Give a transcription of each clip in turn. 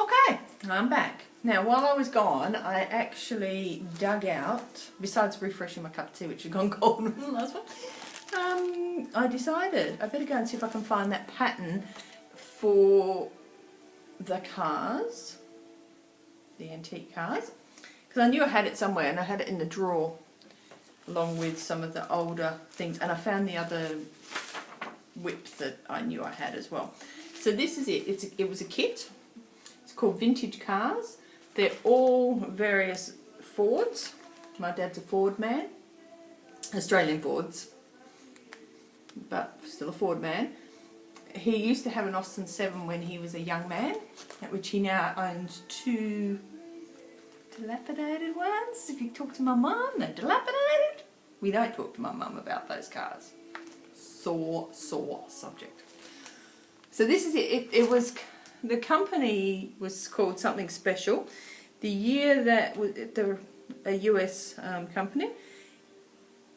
Okay, I'm back. Now, while I was gone, I actually dug out, besides refreshing my cup of tea, which had gone cold in the last one, I decided I better go and see if I can find that pattern for the cars, the antique cars, because I knew I had it somewhere and I had it in the drawer along with some of the older things, and I found the other WIP that I knew I had as well. So this is it. It was a kit. It's called Vintage Cars. They're all various Fords. My dad's a Ford man. Australian Fords, but still a Ford man. He used to have an Austin 7 when he was a young man, which he now owns 2 dilapidated ones. If you talk to my mum, they're dilapidated. We don't talk to my mum about those cars. Sore subject. So this is it. It was, the company was called something special. The year that they're a US company.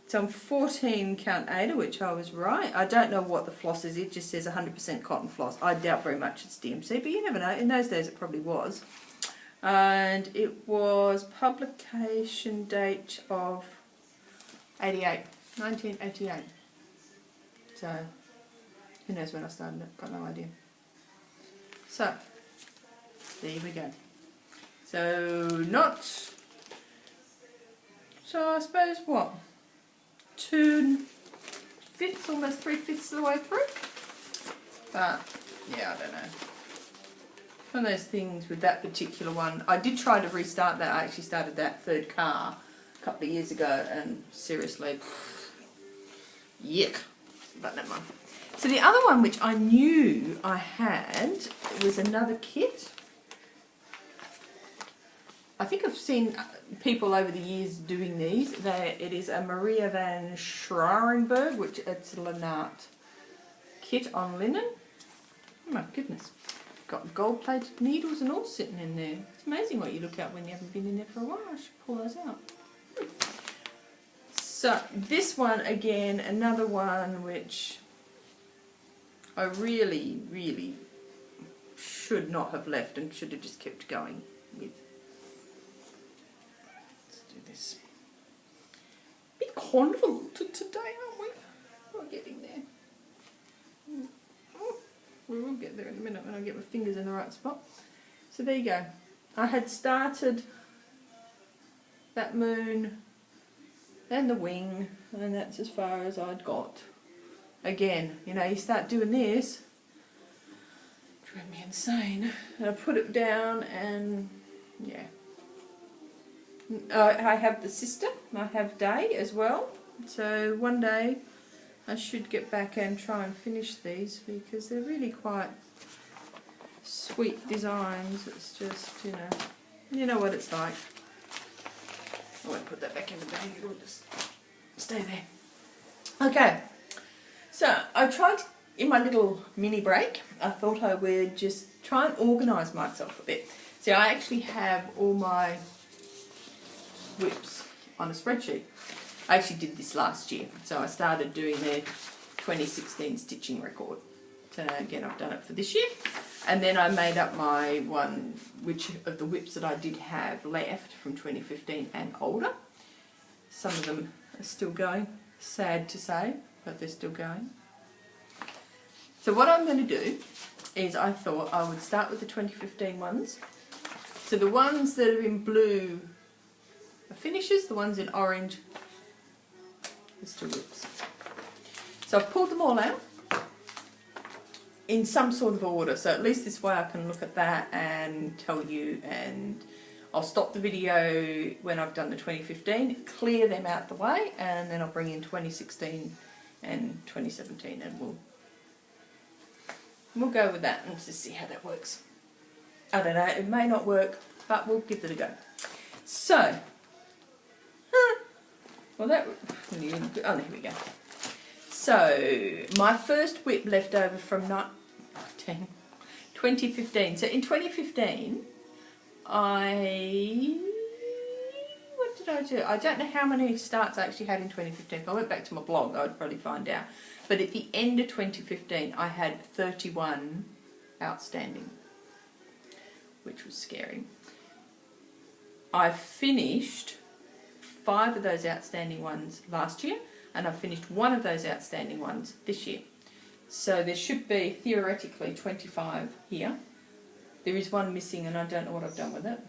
It's on 14 count Ada, which I was right. I don't know what the floss is. It just says 100% cotton floss. I doubt very much it's DMC, but you never know. In those days it probably was. And it was publication date of 1988. So, who knows when I started it? Got no idea. So, there we go. So I suppose what? 2/5, almost 3/5 of the way through. But, yeah, I don't know. One of those things with that particular one. I did try to restart that. I actually started that third car a couple of years ago, and seriously, yuck. But never mind. So the other one, which I knew I had, was another kit. I think I've seen people over the years doing these. It is a Maria van Schrarenberg, which it's a Lennart kit on linen. Oh my goodness. Got gold-plated needles and all sitting in there. It's amazing what you look at when you haven't been in there for a while. I should pull those out. So this one, again, another one which I really, really should not have left and should have just kept going with. Let's do this. A bit convoluted today, aren't we? We're getting there. We will get there in a minute when I get my fingers in the right spot. So there you go. I had started that moon and the wing, and that's as far as I'd got. Again, you know, you start doing this, drive me insane. And I put it down, and yeah. I have the sister, I have Day as well. So one day I should get back and try and finish these, because they're really quite sweet designs. It's just, you know what it's like. I won't put that back in the bag, it'll just stay there. Okay, so I tried, in my little mini break, I thought I would just try and organise myself a bit. So I actually have all my WIPs on a spreadsheet. I actually did this last year, so I started doing the 2016 stitching record. So again, I've done it for this year. And then I made up my one, which of the WIPs that I did have left from 2015 and older. Some of them are still going, sad to say, but they're still going. So what I'm going to do is I thought I would start with the 2015 ones. So the ones that are in blue are finishes, the ones in orange are still WIPs. So I've pulled them all out in some sort of order, so at least this way I can look at that and tell you, and I'll stop the video when I've done the 2015, clear them out the way, and then I'll bring in 2016 and 2017, and we'll go with that and just see how that works. I don't know, it may not work, but we'll give it a go. So, well that, oh here we go. So, my first WIP left over from 2015. So in 2015, what did I do? I don't know how many starts I actually had in 2015. If I went back to my blog, I would probably find out. But at the end of 2015, I had 31 outstanding. which was scary. I finished 5 of those outstanding ones last year, and I finished 1 of those outstanding ones this year. So there should be theoretically 25 here. There is 1 missing, and I don't know what I've done with it.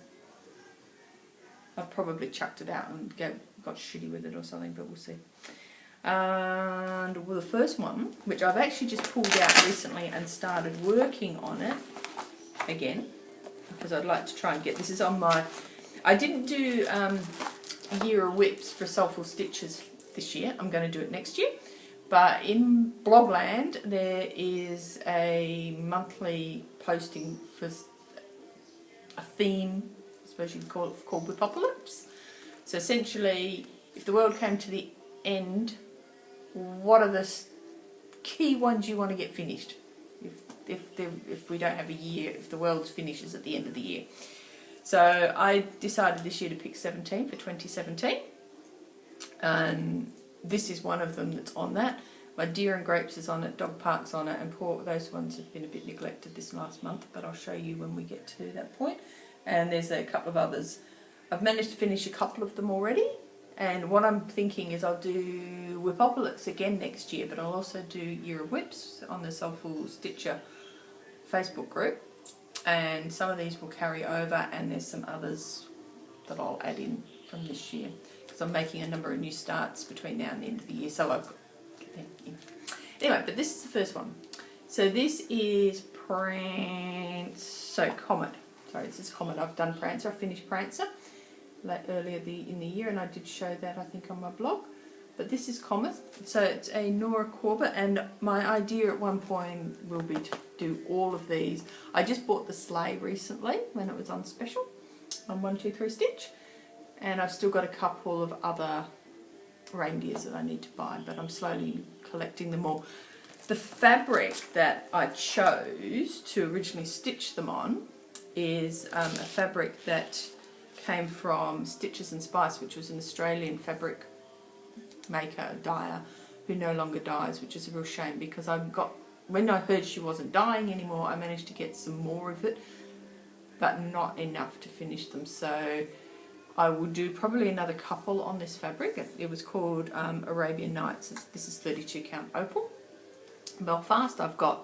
I've probably chucked it out and got shitty with it or something, but we'll see. And well, the first one, which I've actually just pulled out recently and started working on it again, because I'd like to try and get, this is on my, I didn't do year of WIPs for Soulful Stitches this year. I'm going to do it next year. But in Blogland, there is a monthly posting for a theme, I suppose you'd call it, called WIPocalypse. So essentially, if the world came to the end, what are the key ones you want to get finished? If we don't have a year, if the world finishes at the end of the year. So I decided this year to pick 17 for 2017. And this is one of them that's on that. My Deer and Grapes is on it, Dog Park's on it, and those ones have been a bit neglected this last month, but I'll show you when we get to that point. And there's a couple of others. I've managed to finish a couple of them already, and what I'm thinking is I'll do WIPocalypse again next year, but I'll also do Year of WIPs on the Soulful Stitcher Facebook group, and some of these will carry over, and there's some others that I'll add in from this year, because I'm making a number of new starts between now and the end of the year, so I've got to get them in. Anyway, but this is the first one. So this is Comet. Sorry, this is Comet. I've done Prancer. I finished Prancer earlier in the year, and I did show that, I think, on my blog. But this is Comet. So it's a Nora Corbett, and my idea at one point will be to do all of these. I just bought the sleigh recently when it was on special on 123 Stitch, and I've still got a couple of other reindeers that I need to buy, but I'm slowly collecting them all. The fabric that I chose to originally stitch them on is a fabric that came from Stitches and Spice, which was an Australian fabric maker, dyer, who no longer dyes, which is a real shame, because when I heard she wasn't dyeing anymore, I managed to get some more of it, but not enough to finish them. So I will do probably another couple on this fabric. It was called Arabian Nights. This is 32 count opal. Belfast, I've got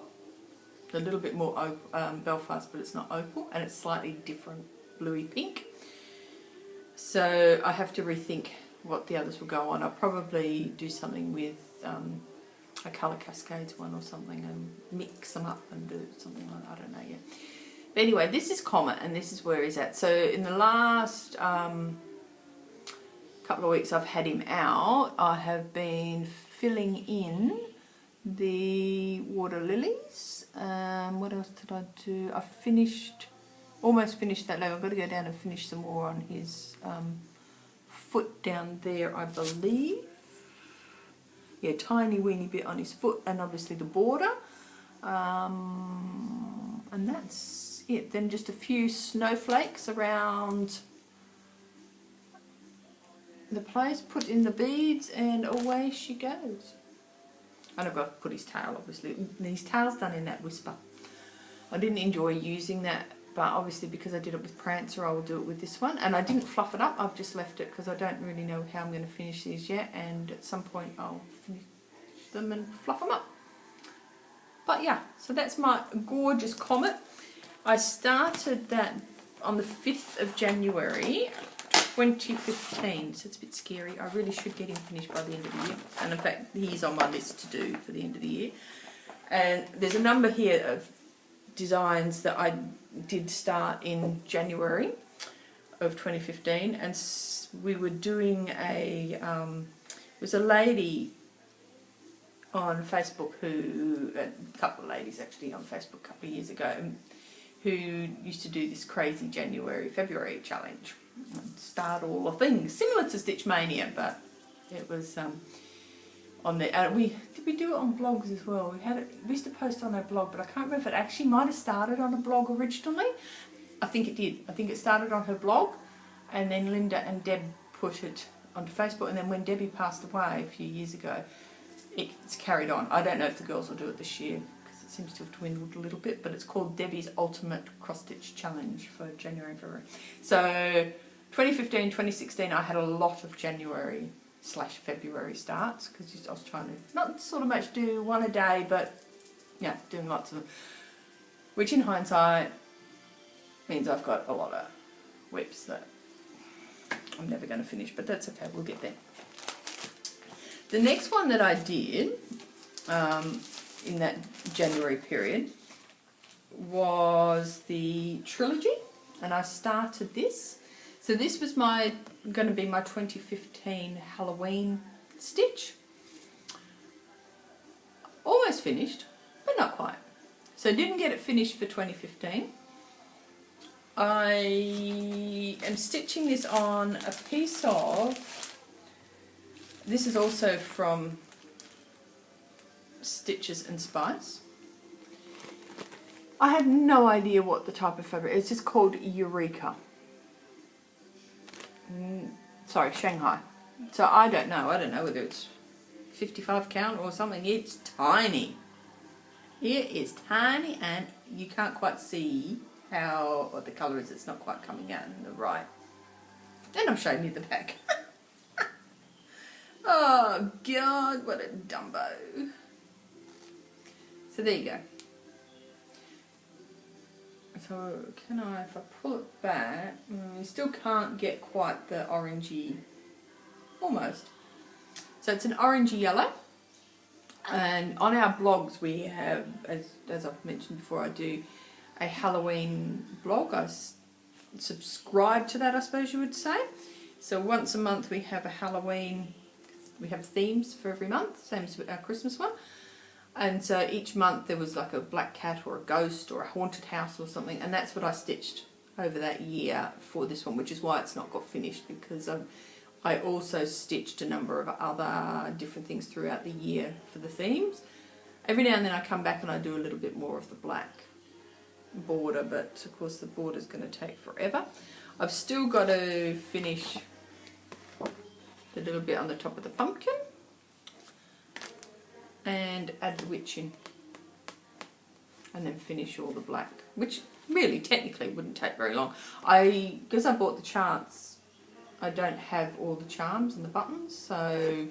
a little bit more Belfast, but it's not opal, and it's slightly different bluey pink. So I have to rethink what the others will go on. I'll probably do something with a Colour Cascades one or something, and mix them up and do something like that. I don't know yet. But anyway, this is Comet, and this is where he's at. So in the last couple of weeks I've had him out, I have been filling in the water lilies. What else did I do? I almost finished that leg. I've got to go down and finish some more on his foot down there, I believe. Yeah, tiny weeny bit on his foot, and obviously the border. And that's it. Then just a few snowflakes around the place, put in the beads, and away she goes. And I've got to put his tail, obviously. His tail's done in that Whisper. I didn't enjoy using that, but obviously because I did it with Prancer, I will do it with this one. And I didn't fluff it up, I've just left it because I don't really know how I'm going to finish these yet, and at some point I'll finish them and fluff them up. But yeah, so that's my gorgeous Comet. I started that on the 5th of January 2015, so it's a bit scary. I really should get him finished by the end of the year, and in fact he's on my list to do for the end of the year. And there's a number here of designs that I did start in January of 2015, and we were doing it was a lady on Facebook a couple of ladies actually on Facebook a couple of years ago, who used to do this crazy February challenge and start all the things similar to Stitch Mania, but it was on there. Did we do it on blogs as well? We used to post on our blog, but I can't remember if it actually might have started on a blog originally. I think it did. I think it started on her blog, and then Linda and Deb put it onto Facebook, and then when Debbie passed away a few years ago, it's carried on. I don't know if the girls will do it this year, because it seems to have dwindled a little bit, but it's called Debbie's Ultimate Cross Stitch Challenge for January and February. So 2015, 2016, I had a lot of January/February starts because I was trying to not sort of much do one a day, but yeah, doing lots of them. Which in hindsight means I've got a lot of WIPs that I'm never going to finish, but that's okay, we'll get there. The next one that I did in that January period was the trilogy, and I started this. So this was going to be my 2015 Halloween stitch. Almost finished, but not quite. So didn't get it finished for 2015. I am stitching this on a piece of, this is also from Stitches and Spice. I have no idea what the type of fabric is. It's just called Eureka. Sorry, Shanghai. So I don't know whether it's 55 count or something. It's tiny. It is tiny and you can't quite see what the colour is. It's not quite coming out in the right. And I'm showing you the back. Oh God, what a dumbo. So there you go. So can I, if I pull it back, you still can't get quite the orangey, almost. So it's an orangey yellow. And on our blogs we have, as I've mentioned before, I do a Halloween blog. I subscribe to that, I suppose you would say. So once a month we have a Halloween, we have themes for every month, same as our Christmas one. And so each month there was like a black cat or a ghost or a haunted house or something, and that's what I stitched over that year for this one, which is why it's not got finished, because I also stitched a number of other different things throughout the year for the themes. Every now and then I come back and I do a little bit more of the black border, but of course the border is going to take forever. I've still got to finish the little bit on the top of the pumpkin and add the witch in, and then finish all the black, which really technically wouldn't take very long. Because I bought the charts, I don't have all the charms and the buttons, so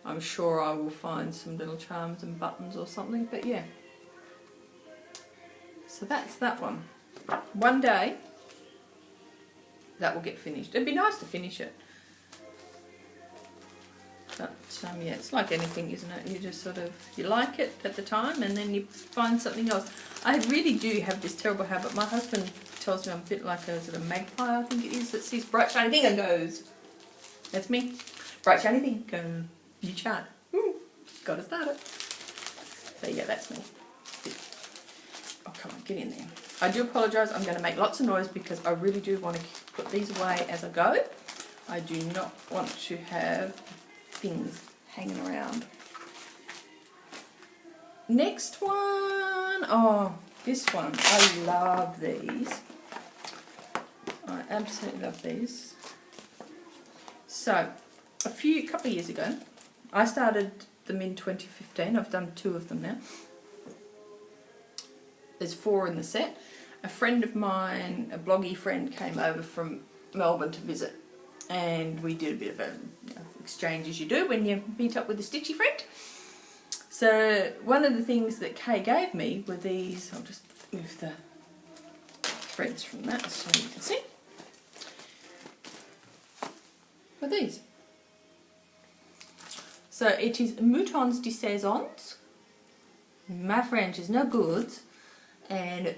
I'm sure I will find some little charms and buttons or something, but yeah. So that's that one. One day that will get finished. It'd be nice to finish it. But yeah, it's like anything, isn't it? You just sort of, you like it at the time and then you find something else. I really do have this terrible habit. My husband tells me I'm a bit like a sort of magpie, I think it is, that sees bright shiny thing and goes. That's me. Bright shiny thing, go. New chart. Ooh, gotta start it. So yeah, that's me. Oh, come on, get in there. I do apologise, I'm going to make lots of noise because I really do want to put these away as I go. I do not want to have things hanging around. Next one, oh, this one, I love these. I absolutely love these. So, a couple of years ago, I started them in 2015. I've done 2 of them now. There's 4 in the set. A friend of mine, a bloggy friend, came over from Melbourne to visit, and we did a bit of a exchange as you do when you meet up with a stitchy friend. So one of the things that Kay gave me were these. I'll just move the threads from that so you can see. Were these. So it is Moutons de Saisons, my French is no good, and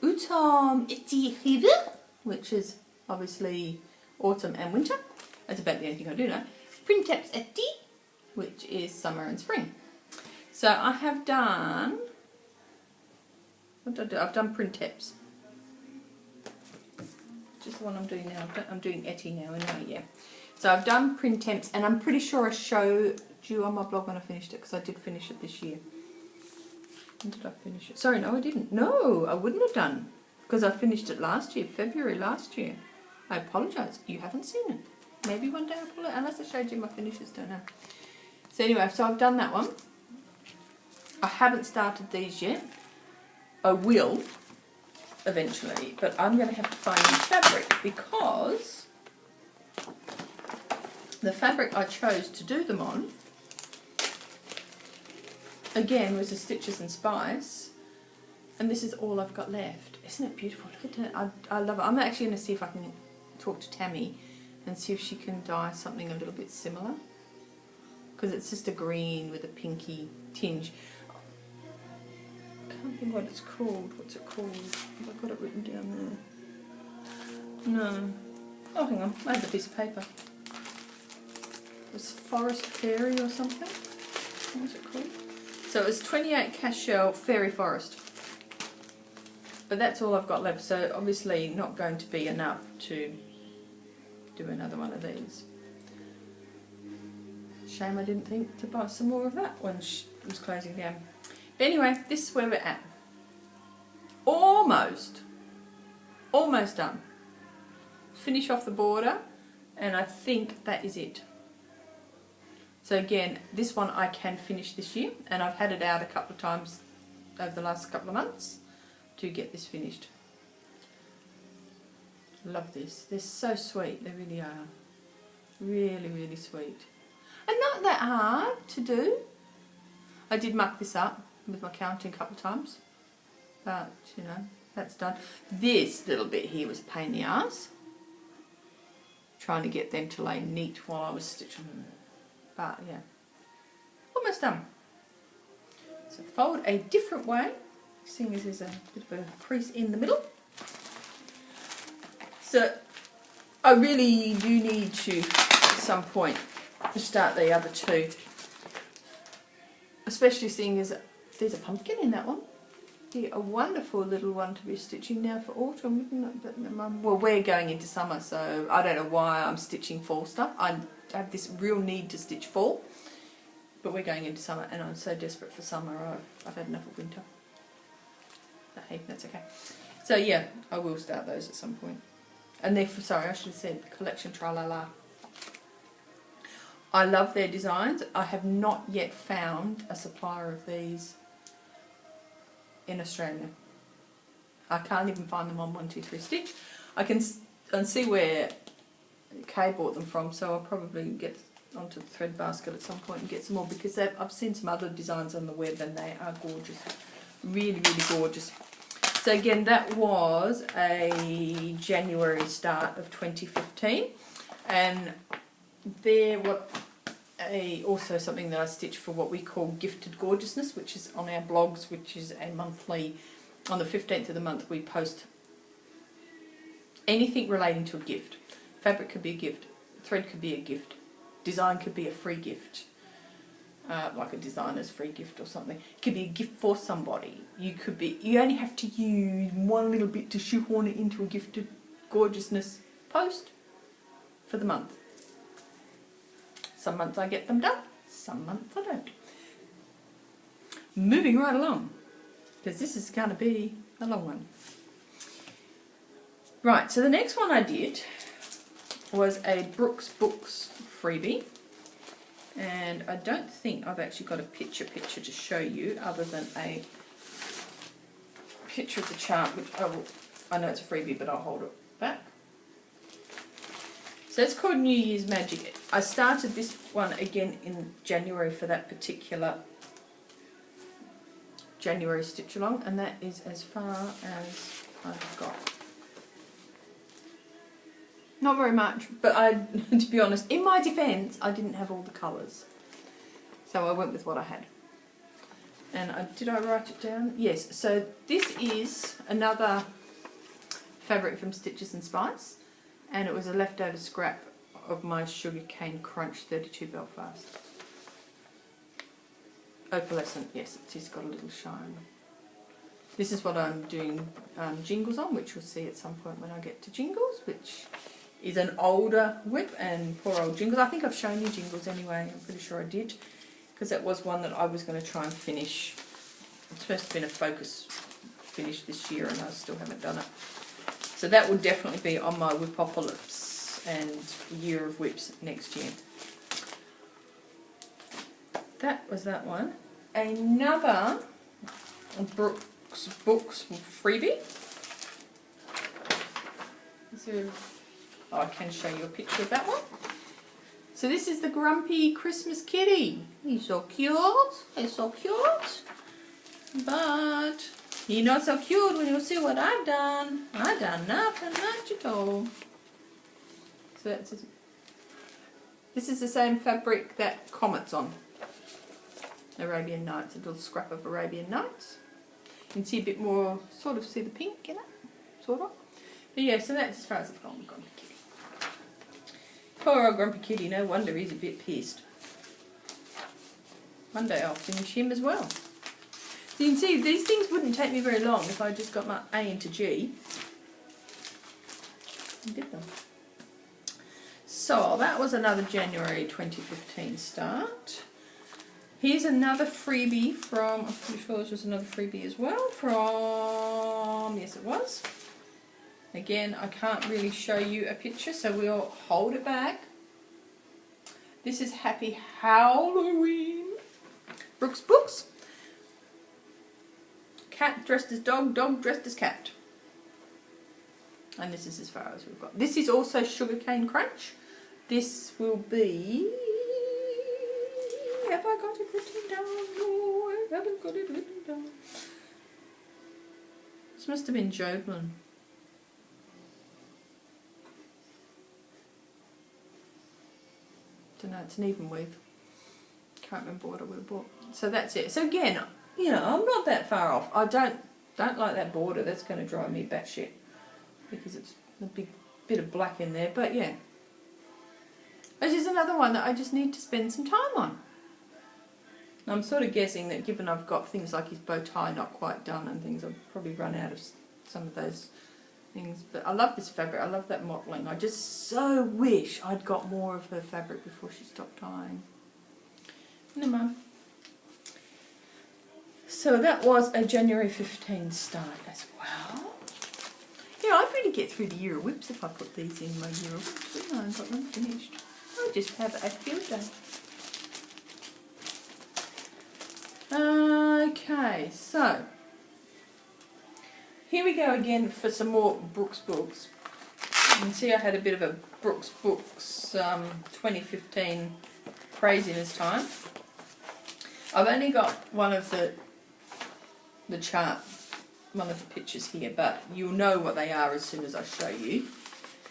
Autumn été hiver, which is obviously autumn and winter. That's about the only thing I do know. Printemps été, which is summer and spring. So I have done, what did I do? I've done Printemps. Just the one I'm doing now. I'm doing été now anyway, yeah. So I've done Printemps, and I'm pretty sure I showed you on my blog when I finished it, because I did finish it this year. When did I finish it? Sorry, no I didn't. No, I wouldn't have done, because I finished it last year, February last year. I apologise, you haven't seen it. Maybe one day I'll pull it, unless I showed you my finishes, don't know. So anyway, so I've done that one. I haven't started these yet. I will eventually, but I'm going to have to find fabric because the fabric I chose to do them on, again, was a Stitches and Spice, and this is all I've got left. Isn't it beautiful? Look at it. I love it. I'm actually going to see if I can talk to Tammy and see if she can dye something a little bit similar, because it's just a green with a pinky tinge. I can't think what it's called. What's it called? Have I got it written down there? No. Oh, hang on. I have a piece of paper. It's Forest Fairy or something. What's it called? So it was 28 Cashel Fairy Forest. But that's all I've got left. So obviously not going to be enough to do another one of these. Shame I didn't think to buy some more of that when she was closing down. But anyway, this is where we're at. Almost done. Finish off the border, and I think that is it. So again, this one I can finish this year, and I've had it out a couple of times over the last couple of months to get this finished. Love this. They're so sweet, they really are. Really, really sweet. And not that hard to do. I did muck this up with my counting a couple of times, but you know, that's done. This little bit here was a pain in the ass, trying to get them to lay neat while I was stitching them, but yeah, almost done. So fold a different way, seeing as there's a bit of a crease in the middle. So I really do need to, at some point, start the other two, especially seeing as there's a pumpkin in that one. Be a wonderful little one to be stitching now for autumn, wouldn't it? But, well, we're going into summer, so I don't know why I'm stitching fall stuff. I have this real need to stitch fall, but we're going into summer, and I'm so desperate for summer. I've had enough of winter. But hey, that's okay. So yeah, I will start those at some point. And they're, sorry, I should have said Collection Tralala. I love their designs. I have not yet found a supplier of these in Australia. I can't even find them on 123 Stitch. I can see where Kay bought them from, so I'll probably get onto the thread basket at some point and get some more, because I've seen some other designs on the web and they are gorgeous. Really, really gorgeous. So again, that was a January start of 2015, and there also something that I stitch for what we call Gifted Gorgeousness, which is on our blogs, which is a monthly, on the 15th of the month we post anything relating to a gift. Fabric could be a gift, thread could be a gift, design could be a free gift, like a designer's free gift or something. It could be a gift for somebody. You only have to use one little bit to shoehorn it into a Gifted Gorgeousness post for the month. Some months I get them done, some months I don't. Moving right along, because this is going to be a long one. Right, so the next one I did was a Brooks Books freebie, and I don't think I've actually got a picture to show you other than a picture of the chart, which I know it's a freebie, but I'll hold it back. So it's called New Year's Magic. I started this one again in January for that particular January stitch along, and that is as far as I've got. Not very much, but to be honest, in my defence, I didn't have all the colours. So I went with what I had. And did I write it down? Yes, so this is another fabric from Stitches and Spice, and it was a leftover scrap of my Sugarcane Crunch 32 Belfast. Opalescent, yes, it's got a little shine. This is what I'm doing jingles on, which we'll see at some point when I get to jingles, which is an older WIP, and poor old jingles. I think I've shown you jingles anyway, I'm pretty sure I did, because that was one that I was going to try and finish. It's supposed to be a focus finish this year, and I still haven't done it. So that will definitely be on my WIPopolis and Year of WIPs next year. That was that one. another Brooks Books freebie. So, I can show you a picture of that one. So this is the Grumpy Christmas Kitty. He's so cute. He's so cute. But he's not so cute when you see what I've done. I've done nothing much at all. So that's this is the same fabric that Comet's on. Arabian Nights, a little scrap of Arabian Nights. You can see a bit more, sort of see the pink in it, sort of. But yeah, so that's as far as I've gone with Grumpy Kitty. Poor old Grumpy Kitty, no wonder he's a bit pissed. One day I'll finish him as well. So you can see, these things wouldn't take me very long if I just got my A into G and did them. So that was another January 2015 start. Here's another freebie from, I'm pretty sure this was another freebie as well, from, yes it was. Again, I can't really show you a picture, so we'll hold it back. This is Happy Halloween. Brooks Books. Cat dressed as dog, dog dressed as cat. And this is as far as we've got. This is also Sugarcane Crunch. This will be... Have I got it written down? No, I haven't got it written down. This must have been Joblin. Don't know, it's an even weave. Can't remember what I would have bought. So that's it. So again, you know, I'm not that far off. I don't like that border. That's going to drive me batshit because it's a big bit of black in there. But yeah, this is another one that I just need to spend some time on. I'm sort of guessing that given I've got things like his bow tie not quite done and things, I'll probably run out of some of those things. But I love this fabric. I love that mottling. I just so wish I'd got more of her fabric before she stopped tying. Never mind. So that was a January 15 start as well. Yeah, I'd really get through the year of WIPs if I put these in my year of WIPs, wouldn't I? And got them finished. I'd just have a field day. Okay, so here we go again for some more Brooks Books. You can see I had a bit of a Brooks Books 2015 craziness time. I've only got one of the chart, one of the pictures here, but you'll know what they are as soon as I show you.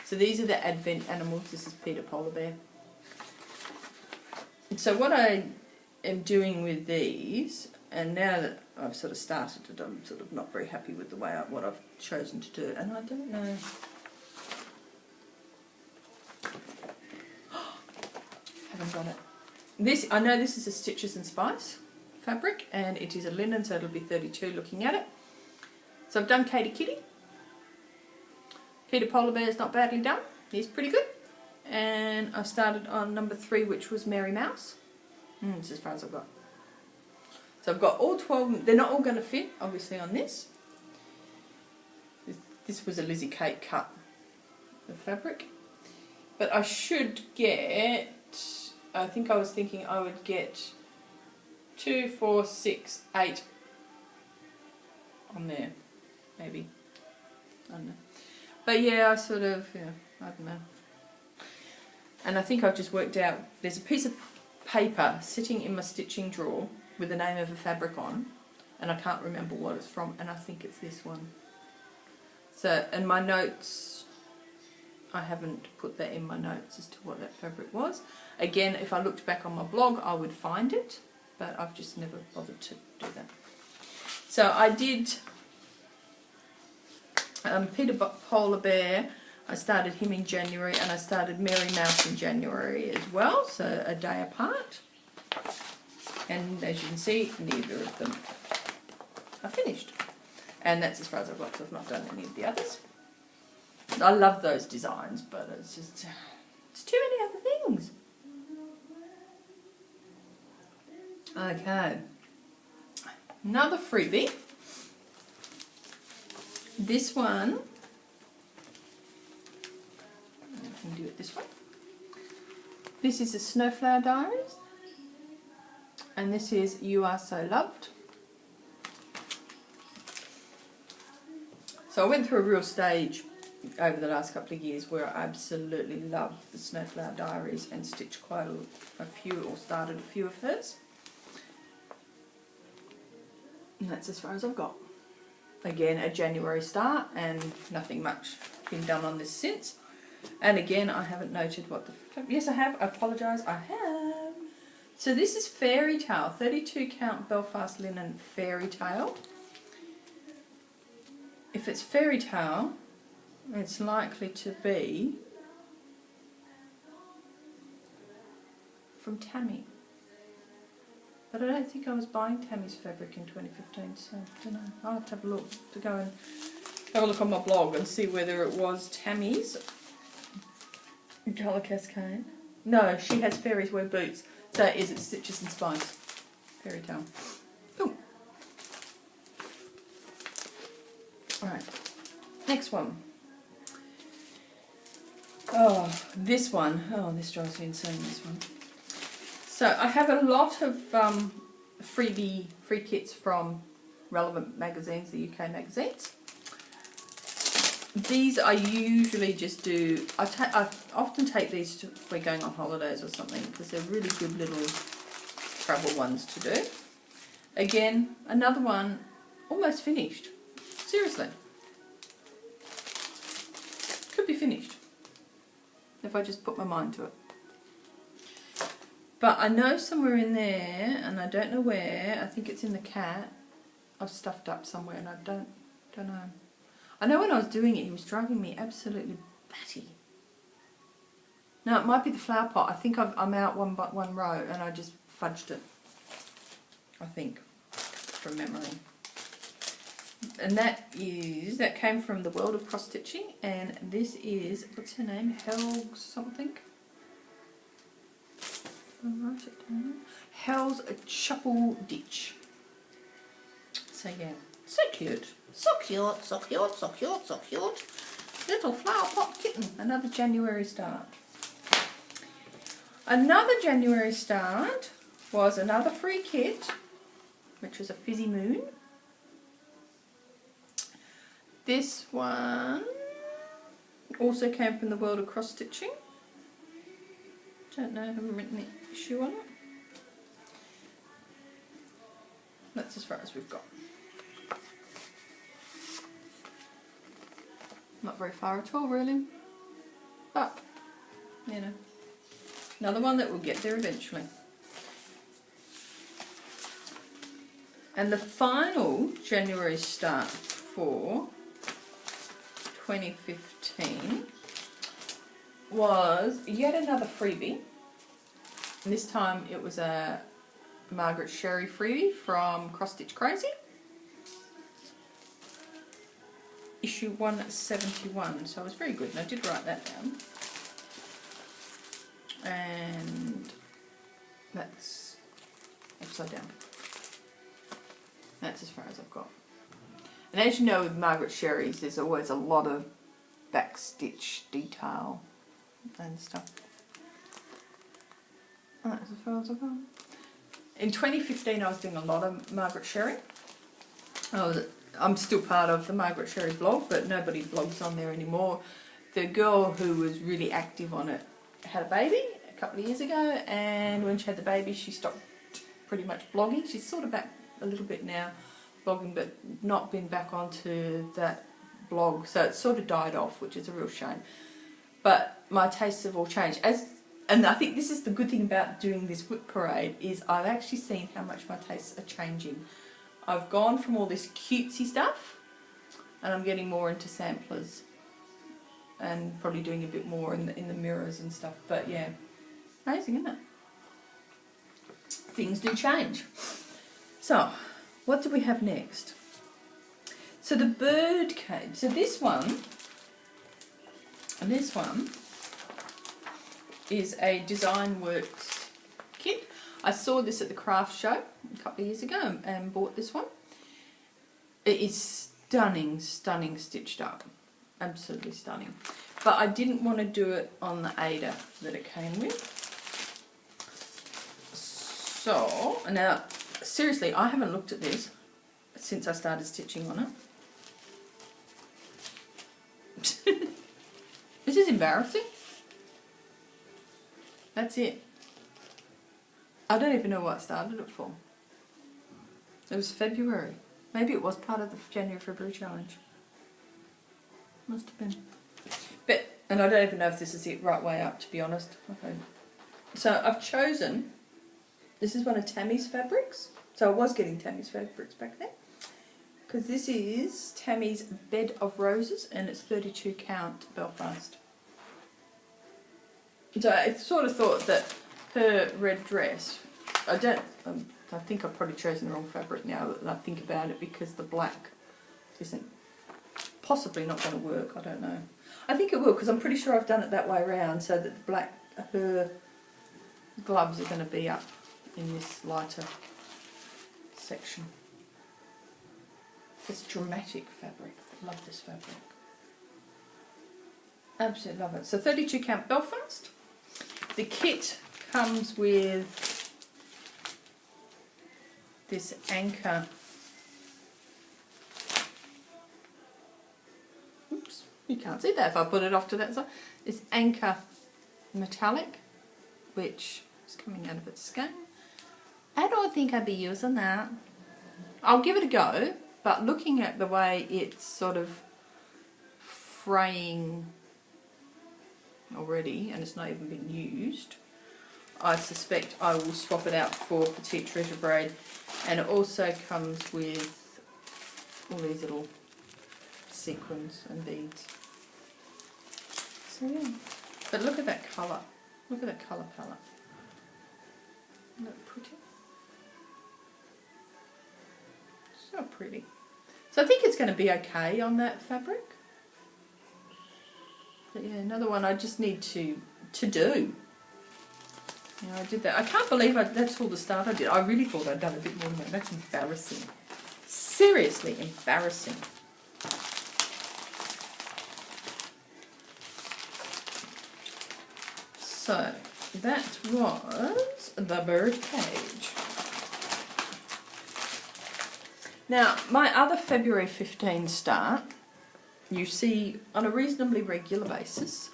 So these are the Advent animals. This is Peter Polar Bear. And so what I am doing with these, and now that I've sort of started it, I'm sort of not very happy with the way what I've chosen to do, and I don't know. Haven't got it. This, I know this is a Stitches and Spice fabric, and it is a linen, so it'll be 32 looking at it. So I've done Katie Kitty. Peter Polar Bear is not badly done. He's pretty good. And I started on number 3, which was Mary Mouse. This is as far as I've got. So I've got all 12. They're not all going to fit, obviously, on this. This was a Lizzie Kate cut of fabric. But I should get, I think I was thinking I would get 2, 4, 6, 8 on there, maybe. I don't know. But yeah, I sort of, yeah, I don't know. And I think I've just worked out, there's a piece of paper sitting in my stitching drawer with the name of a fabric on, and I can't remember what it's from, and I think it's this one. So, and my notes, I haven't put that in my notes as to what that fabric was. Again, if I looked back on my blog, I would find it, but I've just never bothered to do that. So I did Peter Polar Bear. I started him in January, and I started Mary Mouse in January as well, so a day apart. And as you can see, neither of them are finished. And that's as far as I've got, so I've not done any of the others. I love those designs, but it's just, it's too many other things. Okay. Another freebie. This one, I can do it this way. This is a Snowflower Diaries, And this is You Are So Loved. So I went through a real stage over the last couple of years where I absolutely loved the Snowflower Diaries and stitched quite a few, or started a few of hers. And that's as far as I've got. Again, a January start, and nothing much been done on this since. And again, I haven't noted what the... Yes, I have. I apologise. I have. So this is Fairy Tale, 32 count Belfast linen Fairy Tale. If it's Fairy Tale, it's likely to be from Tammy. But I don't think I was buying Tammy's fabric in 2015, so I don't know. I'll have to have a look, to go and have a look on my blog and see whether it was Tammy's Colour Cascade. No, she has Fairies Wear Boots, so it is, it's Stitches and Spines. Fairy Tale. Ooh. Alright, next one. Oh, this one. Oh, this drives me insane, this one. So I have a lot of free kits from relevant magazines, the UK magazines. These I usually just do, I often take these if we're going on holidays or something, because they're really good little travel ones to do. Again, another one almost finished. Seriously. Could be finished if I just put my mind to it. But I know somewhere in there, and I don't know where, I think it's in the cat, I've stuffed up somewhere and I don't know. I know when I was doing it, he was driving me absolutely batty. No, it might be the flower pot. I think I'm out one row and I just fudged it. I think, from memory. And that came from the World of Cross Stitching, and this is, what's her name? Helg something? I'll write it down. Hell's Chapel Ditch. So yeah, so cute. So cute, so cute, so cute, so cute. Little flower pot kitten. Another January start. Another January start was another free kit, which was a Fizzy Moon. This one also came from the World of Cross Stitching. Don't know, I haven't written the issue on it. That's as far as we've got. Not very far at all, really. But, you know, another one that will get there eventually. And the final January start for 2015 was yet another freebie. And this time it was a Margaret Sherry freebie from Cross Stitch Crazy. Issue 171, so it was very good, and I did write that down. And that's upside down. That's as far as I've got. And as you know, with Margaret Sherry's, there's always a lot of back stitch detail and stuff. And that's as far as I've got. In 2015, I was doing a lot of Margaret Sherry. I'm still part of the Margaret Sherry blog, but nobody blogs on there anymore. The girl who was really active on it had a baby a couple of years ago, and when she had the baby, she stopped pretty much blogging. She's sort of back a little bit now, blogging, but not been back onto that blog, so it's sort of died off, which is a real shame. But my tastes have all changed. And I think this is the good thing about doing this WIP parade, is I've actually seen how much my tastes are changing. I've gone from all this cutesy stuff, and I'm getting more into samplers, and probably doing a bit more in the mirrors and stuff. But yeah, amazing, isn't it? Things do change. So, what do we have next? So the bird cage. So this one, and this one is a Design Works kit. I saw this at the craft show a couple of years ago and bought this one. It is stunning, stunning stitched up. Absolutely stunning. But I didn't want to do it on the Ada that it came with. So, now, seriously, I haven't looked at this since I started stitching on it. This is embarrassing. That's it. I don't even know what I started it for. It was February. Maybe it was part of the January-February challenge. Must have been. But, and I don't even know if this is the right way up, to be honest. Okay. So I've chosen, this is one of Tammy's fabrics. So I was getting Tammy's fabrics back then. Because this is Tammy's Bed of Roses, and it's 32 count Belfast. So I sort of thought that her red dress, I think I've probably chosen the wrong fabric now that I think about it, because the black isn't possibly not going to work. I don't know. I think it will, because I'm pretty sure I've done it that way around, so that the black, her gloves are going to be up in this lighter section. It's dramatic fabric. I love this fabric. Absolutely love it. So 32 count Belfast. The kit comes with this anchor. Oops, you can't see that if I put it off to that side. This anchor metallic, which is coming out of its skein. I don't think I'd be using that. I'll give it a go, but looking at the way it's sort of fraying already, and it's not even been used, I suspect I will swap it out for Petite Treasure Braid. And it also comes with all these little sequins and beads. So yeah, but look at that colour. Look at that colour palette. Isn't that pretty? So pretty. So I think it's going to be okay on that fabric. But yeah, another one I just need to do. Yeah, I did that. I can't believe that's all the start I did. I really thought I'd done a bit more than that. That's embarrassing. Seriously embarrassing. So, that was the bird cage. Now, my other February 15 start, you see on a reasonably regular basis.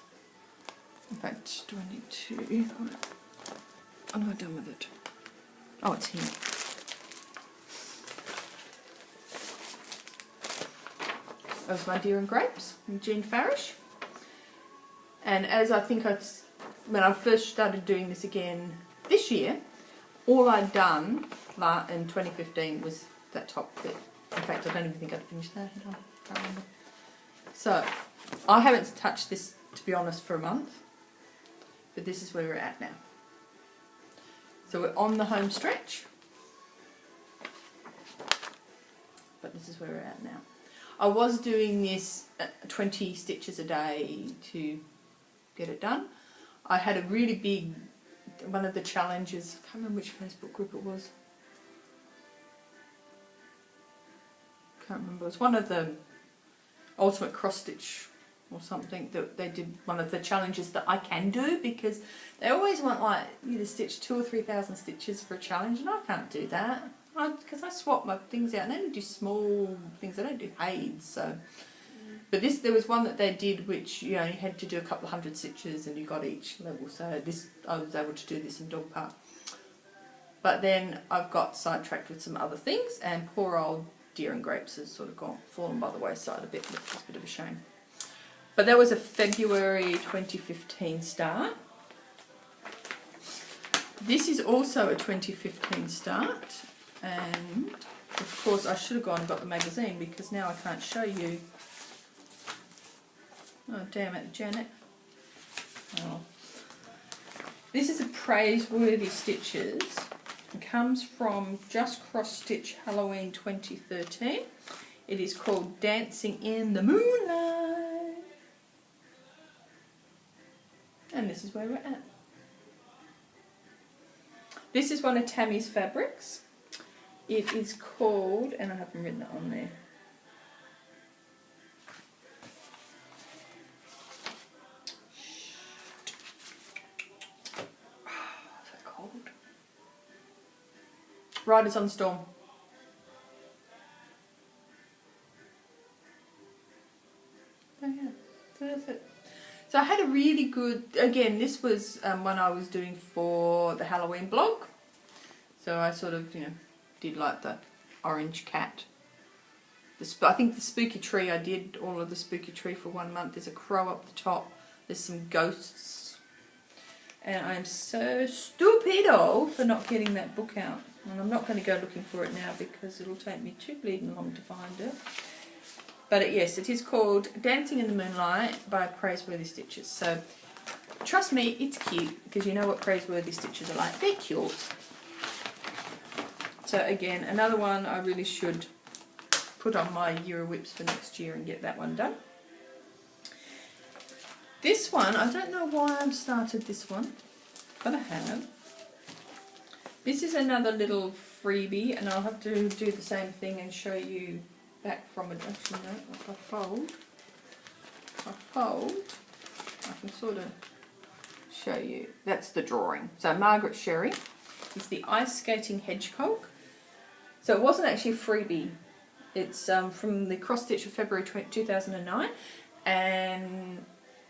In fact, do I need to... What have I done with it? Oh, it's here. That was my Deer and Grapes from Jean Farish. And as I think when I first started doing this again this year, all I'd done in 2015 was that top bit. In fact, I don't even think I'd finished that. I can't remember. So, I haven't touched this, to be honest, for a month. But this is where we're at now. So we're on the home stretch. But this is where we're at now. I was doing this 20 stitches a day to get it done. I had a really big, one of the challenges, I can't remember which Facebook group it was. Can't remember. It was one of the ultimate cross stitch or something that they did, one of the challenges that I can do, because they always want like you to stitch 2,000 or 3,000 stitches for a challenge, and I can't do that because I swap my things out and I only do small things. I don't do heids. So, but there was one that they did which you only had to do a couple of hundred stitches and you got each level. So this I was able to do this in dog park. But then I've got sidetracked with some other things, and poor old Deer and Grapes has sort of fallen by the wayside a bit, which is a bit of a shame. But that was a February 2015 start. This is also a 2015 start, and of course I should have gone and got the magazine, because now I can't show you. Oh damn it, Janet. Oh. This is a Praiseworthy Stitches. It comes from Just Cross Stitch Halloween 2013. It is called Dancing in the Moonlight. And this is where we're at. This is one of Tammy's fabrics. It is called, and I haven't written it on there. So cold. Riders on Storm. Oh yeah, so that's it. So I had a really good, again, this was one I was doing for the Halloween blog. So I sort of, you know, did like the orange cat. I think the spooky tree, I did all of the spooky tree for 1 month. There's a crow up the top. There's some ghosts. And I'm so stupido for not getting that book out. And I'm not going to go looking for it now because it'll take me too bleeding long to find it. But yes, it is called Dancing in the Moonlight by Praiseworthy Stitches. So trust me, it's cute because you know what Praiseworthy Stitches are like. They're cute. So again, another one I really should put on my Euro WIPs for next year and get that one done. This one, I don't know why I've started this one, but I have. This is another little freebie, and I'll have to do the same thing and show you back from it. Actually, no, if I fold, I can sort of show you. That's the drawing. So Margaret Sherry is the Ice Skating Hedgehog. So it wasn't actually a freebie. It's from the cross stitch of February 2009, and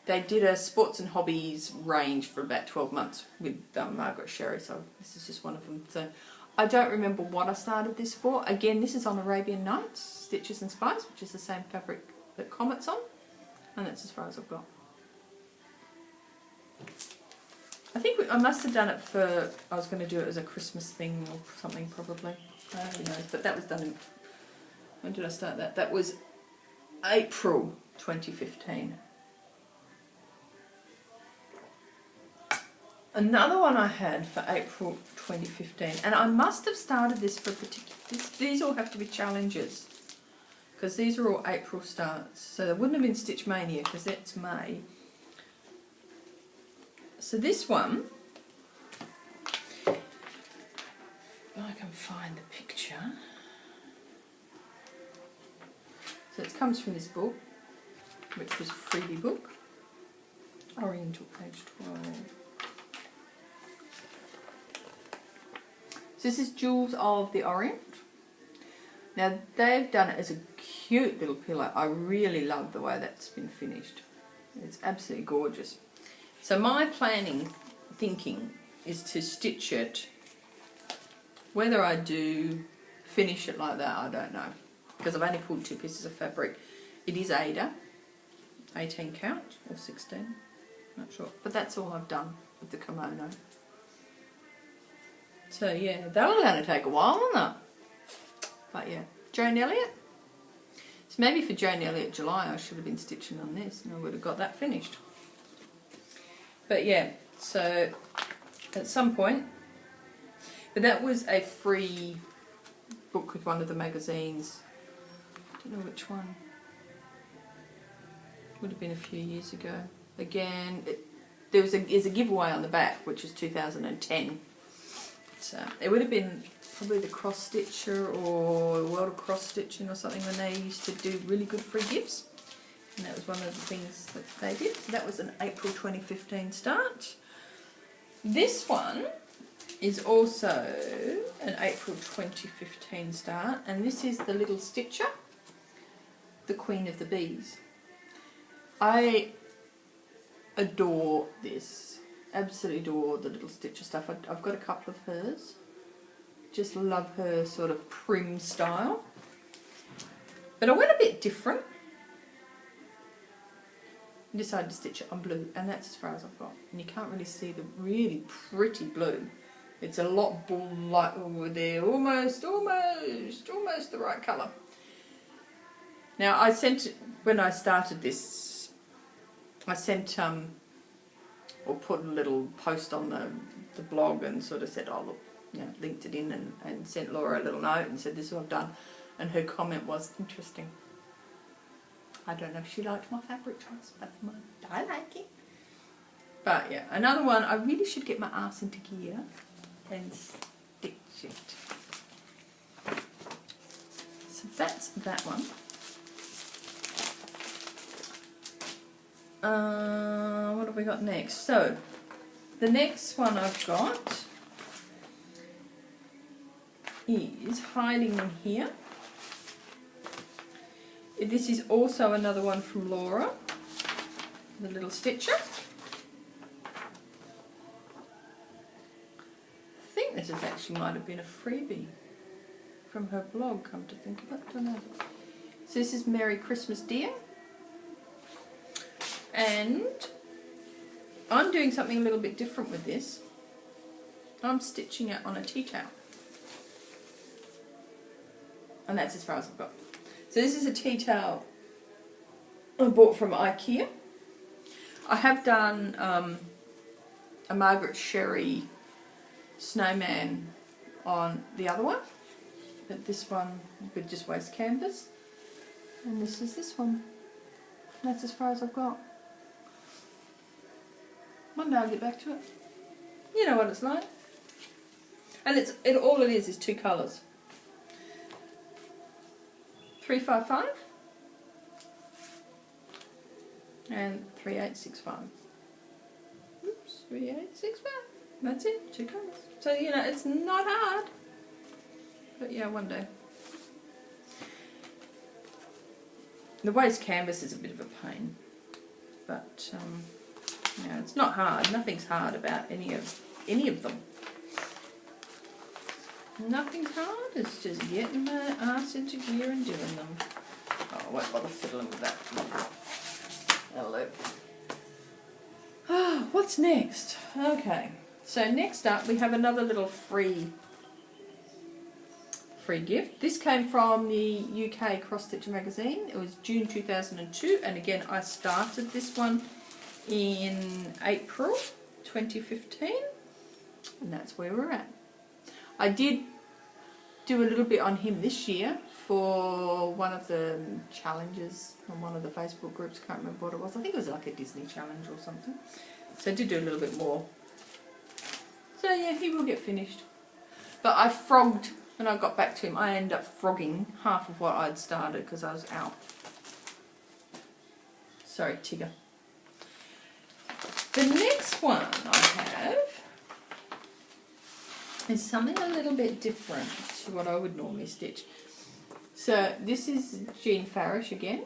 they did a sports and hobbies range for about 12 months with Margaret Sherry, so this is just one of them. So I don't remember what I started this for. Again, this is on Arabian Nights, Stitches and Spice, which is the same fabric that Comet's on, and that's as far as I've got. I think I must have done it for, I was going to do it as a Christmas thing or something probably, who knows, but that was done in, when did I start that? That was April 2015. Another one I had for April 2015, and I must have started this for a particular, these all have to be challenges, because these are all April starts, so there wouldn't have been Stitch Mania, because that's May. So this one, if I can find the picture, so it comes from this book, which was a freebie book, Oriental, page 12. So this is Jewels of the Orient. Now they've done it as a cute little pillow. I really love the way that's been finished. It's absolutely gorgeous. So my thinking is to stitch it. Whether I do finish it like that, I don't know, because I've only pulled 2 pieces of fabric. It is Ada, 18 count or 16, not sure. But that's all I've done with the kimono. So yeah, that'll going to take a while, isn't it? But yeah, Joan Elliott. So maybe for Joan Elliott July I should have been stitching on this and I would have got that finished. But yeah, so at some point, but that was a free book with one of the magazines. I don't know which one. Would have been a few years ago. Again, there's a giveaway on the back, which is 2010. So it would have been probably the Cross Stitcher or World of Cross Stitching or something when they used to do really good free gifts. And that was one of the things that they did. So that was an April 2015 start. This one is also an April 2015 start, and this is the Little Stitcher, the Queen of the Bees. I adore this, absolutely adore the Little Stitcher stuff. I've got a couple of hers, just love her sort of prim style. But I went a bit different. I decided to stitch it on blue, and that's as far as I've got. And you can't really see the really pretty blue. It's a lot light over there, almost the right colour. Now I sent, when I started this, I sent or put a little post on the blog and sort of said, oh look, you know, linked it in and sent Laura a little note and said this is what I've done, and her comment was interesting. I don't know if she liked my fabric choice, but I like it. But yeah, another one, I really should get my ass into gear and stitch it. So that's that one. What have we got next? So the next one I've got is hiding in here. This is also another one from Laura, the little stitcher. I think this is actually might have been a freebie from her blog, come to think of it, don't know. So this is Merry Christmas Dear. And I'm doing something a little bit different with this. I'm stitching it on a tea towel. And that's as far as I've got. So this is a tea towel I bought from IKEA. I have done a Margaret Sherry snowman on the other one, but this one with just waste canvas. And this is this one. That's as far as I've got. One day I'll get back to it. You know what it's like. And all it is 2 colours. 355 and 3865. Oops, 3865. That's it, 2 colours. So, you know, it's not hard. But yeah, one day. The waste canvas is a bit of a pain. But, yeah, it's not hard. Nothing's hard about any of them. Nothing's hard, it's just getting my ass into gear and doing them. Oh, I won't bother fiddling with that. Hello. What's next? Okay, so next up we have another little free gift. This came from the UK Cross Stitcher magazine. It was June 2002, and again I started this one in April 2015, and that's where we're at. I did do a little bit on him this year for one of the challenges from one of the Facebook groups. Can't remember what it was. I think it was like a Disney challenge or something. So I did do a little bit more. So yeah, he will get finished. But I frogged, when I got back to him, I ended up frogging half of what I'd started because I was out. Sorry, Tigger. The next one I have is something a little bit different to what I would normally stitch. So this is Jean Farish again,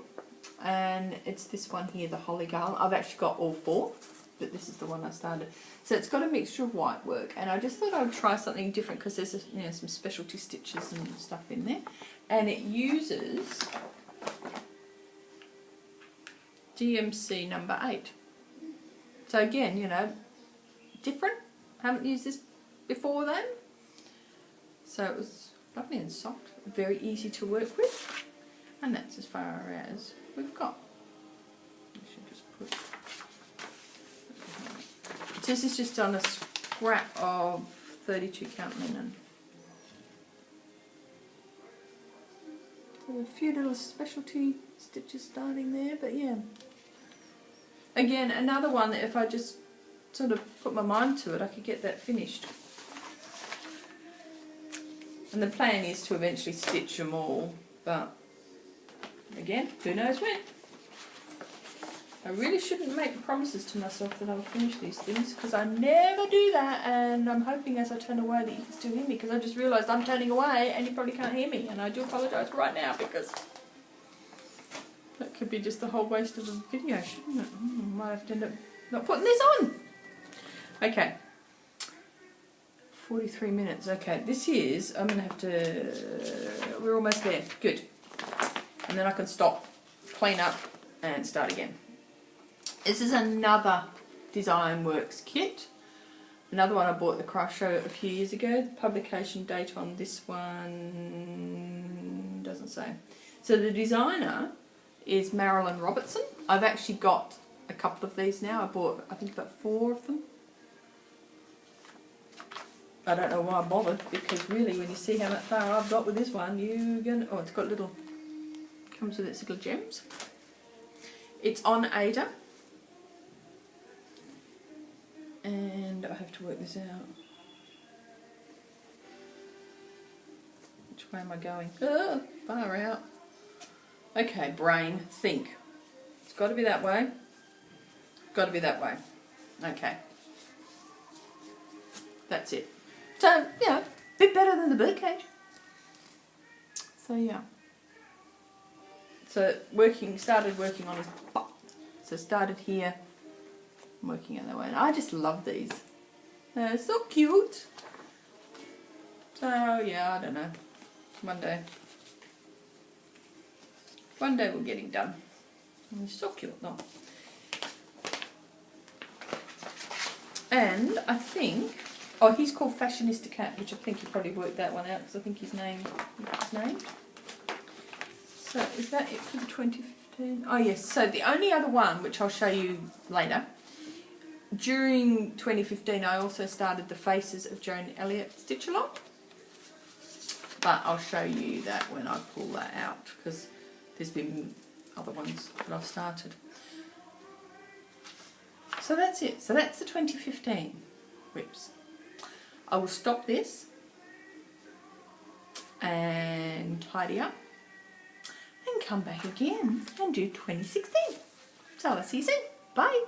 and it's this one here, the Holly Garland. I've actually got all 4, but this is the one I started. So it's got a mixture of white work, and I just thought I would try something different because there's some specialty stitches and stuff in there, and it uses DMC number 8. So again, you know, different. Haven't used this before then. So it was lovely and soft, very easy to work with, and that's as far as we've got. I should just put. This is just on a scrap of 32 count linen. So a few little specialty stitches starting there, but yeah. Again, another one that if I just sort of put my mind to it, I could get that finished. And the plan is to eventually stitch them all, but again, who knows when. I really shouldn't make promises to myself that I'll finish these things, because I never do that, and I'm hoping as I turn away that you can still hear me, because I just realised I'm turning away and you probably can't hear me, and I do apologise right now, because that could be just the whole waste of a video, shouldn't it? I might have to end up not putting this on. Okay. 43 minutes. Okay, this is, I'm going to have to, we're almost there. Good. And then I can stop, clean up, and start again. This is another Design Works kit. Another one I bought at the craft show a few years ago. The publication date on this one doesn't say. So the designer is Marilyn Robertson. I've actually got a couple of these now. I bought, I think, about 4 of them. I don't know why I bothered, because really when you see how far I've got with this one, you're gonna, oh, it's got little, comes with its little gems. It's on Ada. And I have to work this out. Which way am I going? Oh, far out. Okay, brain, think. It's got to be that way. Got to be that way. Okay. That's it. So, you know, a bit better than the birdcage. So yeah. So started working on his butt. So started here, I'm working out that way. And I just love these. They're so cute. So yeah, I don't know. One day we'll get him done. He's so cute though. And I think, oh, he's called Fashionista Cat, which I think you probably worked that one out because I think his name. So is that it for the 2015? Oh yes, so the only other one, which I'll show you later, during 2015 I also started the Faces of Joan Elliott stitch along. But I'll show you that when I pull that out, because there's been other ones that I've started. So that's it. So that's the 2015 WIPs. I will stop this and tidy up and come back again and do 2016. So I'll see you soon. Bye.